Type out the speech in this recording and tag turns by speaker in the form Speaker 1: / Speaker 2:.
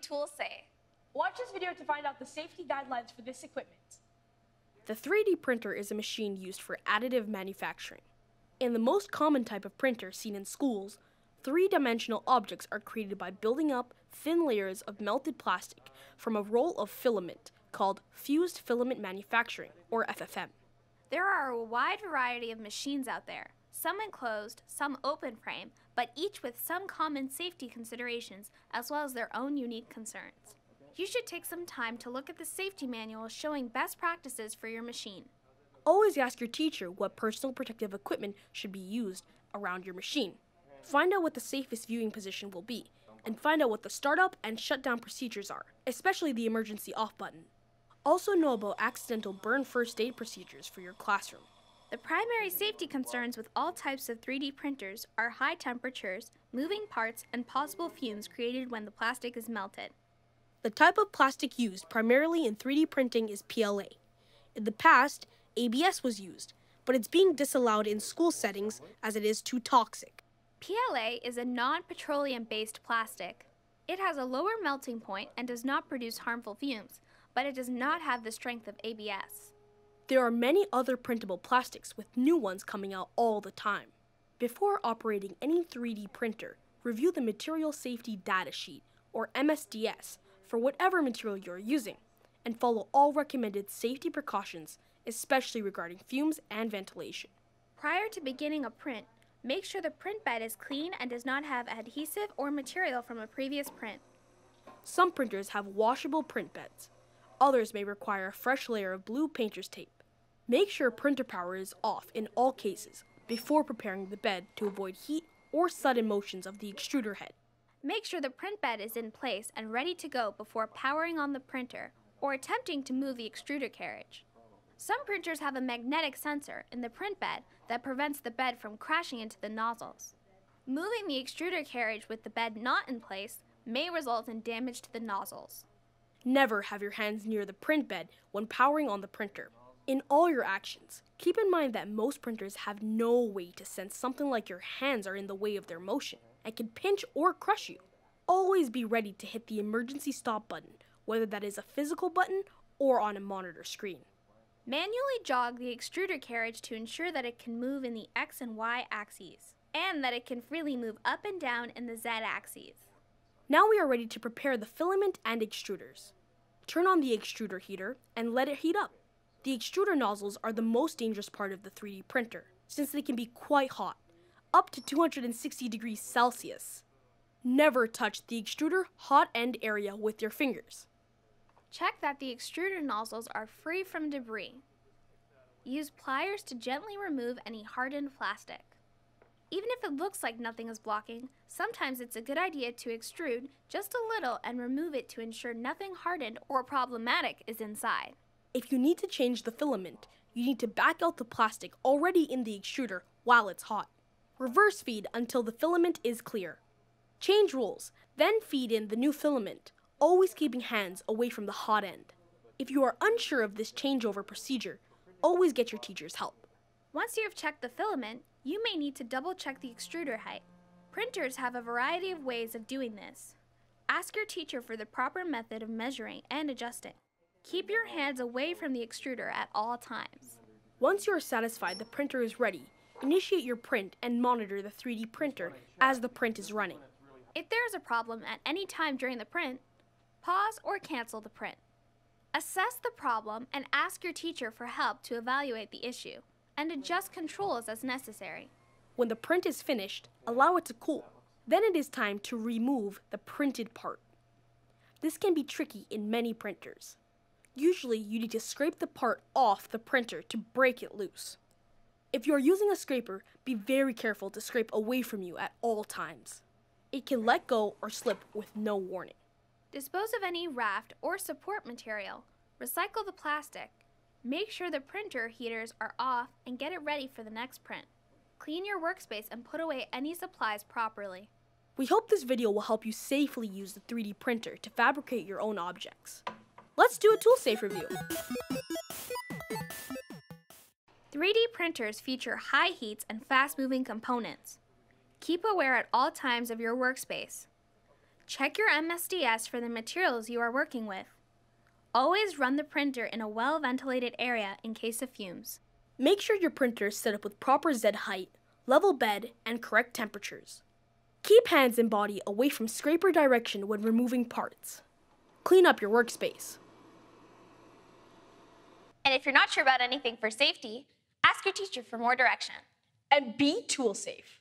Speaker 1: tools say.
Speaker 2: Watch this video to find out the safety guidelines for this equipment.
Speaker 3: The 3D printer is a machine used for additive manufacturing. In the most common type of printer seen in schools, three-dimensional objects are created by building up thin layers of melted plastic from a roll of filament called fused filament manufacturing, or FFM.
Speaker 1: There are a wide variety of machines out there, some enclosed, some open frame, but each with some common safety considerations as well as their own unique concerns. You should take some time to look at the safety manual showing best practices for your machine.
Speaker 3: Always ask your teacher what personal protective equipment should be used around your machine. Find out what the safest viewing position will be, and find out what the startup and shutdown procedures are, especially the emergency off button. Also know about accidental burn first aid procedures for your classroom.
Speaker 1: The primary safety concerns with all types of 3D printers are high temperatures, moving parts, and possible fumes created when the plastic is melted.
Speaker 3: The type of plastic used primarily in 3D printing is PLA. In the past, ABS was used, but it's being disallowed in school settings as it is too toxic.
Speaker 1: PLA is a non-petroleum-based plastic. It has a lower melting point and does not produce harmful fumes, but it does not have the strength of ABS.
Speaker 3: There are many other printable plastics with new ones coming out all the time. Before operating any 3D printer, review the Material Safety Data Sheet, or MSDS, for whatever material you're using, and follow all recommended safety precautions, especially regarding fumes and ventilation.
Speaker 1: Prior to beginning a print, make sure the print bed is clean and does not have adhesive or material from a previous print.
Speaker 3: Some printers have washable print beds. Others may require a fresh layer of blue painter's tape. Make sure printer power is off in all cases before preparing the bed to avoid heat or sudden motions of the extruder head.
Speaker 1: Make sure the print bed is in place and ready to go before powering on the printer or attempting to move the extruder carriage. Some printers have a magnetic sensor in the print bed that prevents the bed from crashing into the nozzles. Moving the extruder carriage with the bed not in place may result in damage to the nozzles.
Speaker 3: Never have your hands near the print bed when powering on the printer. In all your actions, keep in mind that most printers have no way to sense something like your hands are in the way of their motion and can pinch or crush you. Always be ready to hit the emergency stop button, whether that is a physical button or on a monitor screen.
Speaker 1: Manually jog the extruder carriage to ensure that it can move in the X and Y axes, and that it can freely move up and down in the Z axes.
Speaker 3: Now we are ready to prepare the filament and extruders. Turn on the extruder heater and let it heat up. The extruder nozzles are the most dangerous part of the 3D printer, since they can be quite hot, up to 260 degrees Celsius. Never touch the extruder hot end area with your fingers.
Speaker 1: Check that the extruder nozzles are free from debris. Use pliers to gently remove any hardened plastic. Even if it looks like nothing is blocking, sometimes it's a good idea to extrude just a little and remove it to ensure nothing hardened or problematic is inside.
Speaker 3: If you need to change the filament, you need to back out the plastic already in the extruder while it's hot. Reverse feed until the filament is clear. Change rolls, then feed in the new filament, always keeping hands away from the hot end. If you are unsure of this changeover procedure, always get your teacher's help.
Speaker 1: Once you have checked the filament, you may need to double check the extruder height. Printers have a variety of ways of doing this. Ask your teacher for the proper method of measuring and adjusting. Keep your hands away from the extruder at all times.
Speaker 3: Once you are satisfied the printer is ready, initiate your print and monitor the 3D printer as the print is running.
Speaker 1: If there is a problem at any time during the print, pause or cancel the print. Assess the problem and ask your teacher for help to evaluate the issue, and adjust controls as necessary.
Speaker 3: When the print is finished, allow it to cool. Then it is time to remove the printed part. This can be tricky in many printers. Usually, you need to scrape the part off the printer to break it loose. If you are using a scraper, be very careful to scrape away from you at all times. It can let go or slip with no warning.
Speaker 1: Dispose of any raft or support material. Recycle the plastic. Make sure the printer heaters are off and get it ready for the next print. Clean your workspace and put away any supplies properly.
Speaker 3: We hope this video will help you safely use the 3D printer to fabricate your own objects. Let's do a tool safe review.
Speaker 1: 3D printers feature high heats and fast-moving components. Keep aware at all times of your workspace. Check your MSDS for the materials you are working with. Always run the printer in a well-ventilated area in case of fumes.
Speaker 3: Make sure your printer is set up with proper Z height, level bed, and correct temperatures. Keep hands and body away from scraper direction when removing parts. Clean up your workspace.
Speaker 1: And if you're not sure about anything for safety, ask your teacher for more direction.
Speaker 2: And be tool safe.